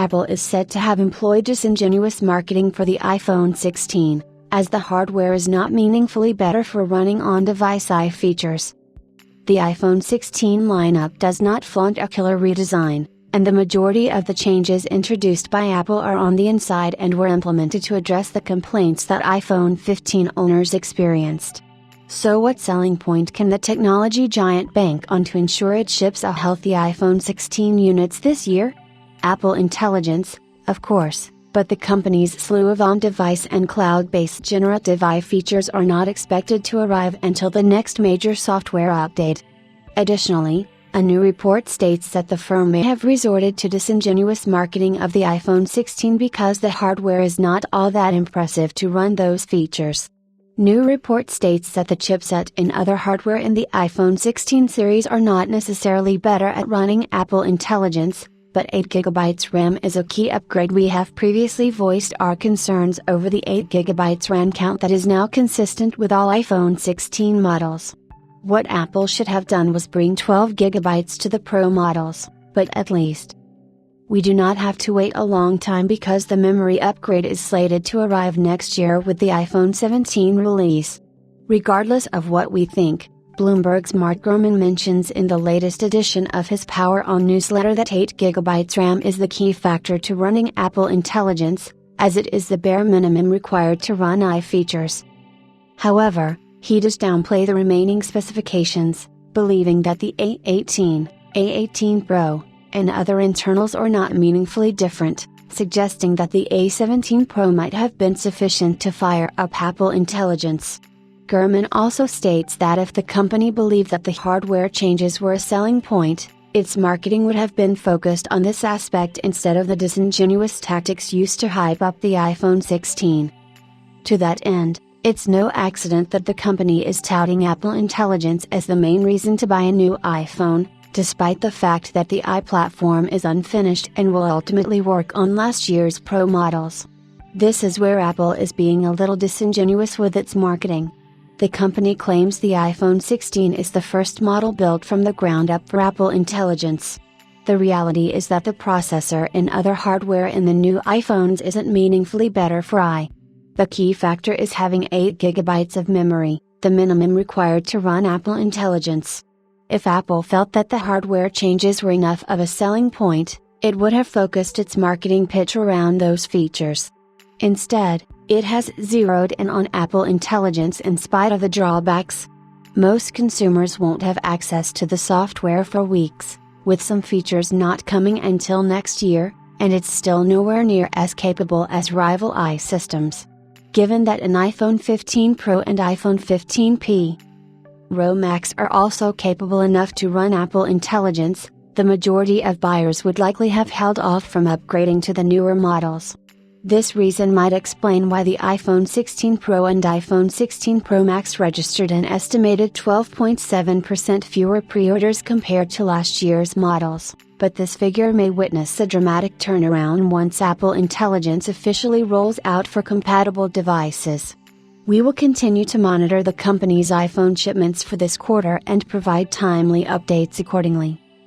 Apple is said to have employed disingenuous marketing for the iPhone 16, as the hardware is not meaningfully better for running on-device AI features. The iPhone 16 lineup does not flaunt a killer redesign, and the majority of the changes introduced by Apple are on the inside and were implemented to address the complaints that iPhone 15 owners experienced. So what selling point can the technology giant bank on to ensure it ships a healthy iPhone 16 units this year? Apple Intelligence, of course, but the company's slew of on-device and cloud-based generative AI features are not expected to arrive until the next major software update. Additionally, a new report states that the firm may have resorted to disingenuous marketing of the iPhone 16 because the hardware is not all that impressive to run those features. New report states that the chipset and other hardware in the iPhone 16 series are not necessarily better at running Apple Intelligence, but 8GB RAM is a key upgrade. We have previously voiced our concerns over the 8GB RAM count that is now consistent with all iPhone 16 models. What Apple should have done was bring 12GB to the Pro models, but at least we do not have to wait a long time because the memory upgrade is slated to arrive next year with the iPhone 17 release. Regardless of what we think, Bloomberg's Mark Gurman mentions in the latest edition of his Power On newsletter that 8GB RAM is the key factor to running Apple Intelligence, as it is the bare minimum required to run AI features. However, he does downplay the remaining specifications, believing that the A18, A18 Pro, and other internals are not meaningfully different, suggesting that the A17 Pro might have been sufficient to fire up Apple Intelligence. Gurman also states that if the company believed that the hardware changes were a selling point, its marketing would have been focused on this aspect instead of the disingenuous tactics used to hype up the iPhone 16. To that end, it's no accident that the company is touting Apple Intelligence as the main reason to buy a new iPhone, despite the fact that the i platform is unfinished and will ultimately work on last year's Pro models. This is where Apple is being a little disingenuous with its marketing. The company claims the iPhone 16 is the first model built from the ground up for Apple Intelligence. The reality is that the processor and other hardware in the new iPhones isn't meaningfully better for AI. The key factor is having 8GB of memory, the minimum required to run Apple Intelligence. If Apple felt that the hardware changes were enough of a selling point, it would have focused its marketing pitch around those features. Instead, it has zeroed in on Apple Intelligence in spite of the drawbacks. Most consumers won't have access to the software for weeks, with some features not coming until next year, and it's still nowhere near as capable as rival AI systems. Given that an iPhone 15 Pro and iPhone 15 Pro Max are also capable enough to run Apple Intelligence, the majority of buyers would likely have held off from upgrading to the newer models. This reason might explain why the iPhone 16 Pro and iPhone 16 Pro Max registered an estimated 12.7% fewer pre-orders compared to last year's models, but this figure may witness a dramatic turnaround once Apple Intelligence officially rolls out for compatible devices. We will continue to monitor the company's iPhone shipments for this quarter and provide timely updates accordingly.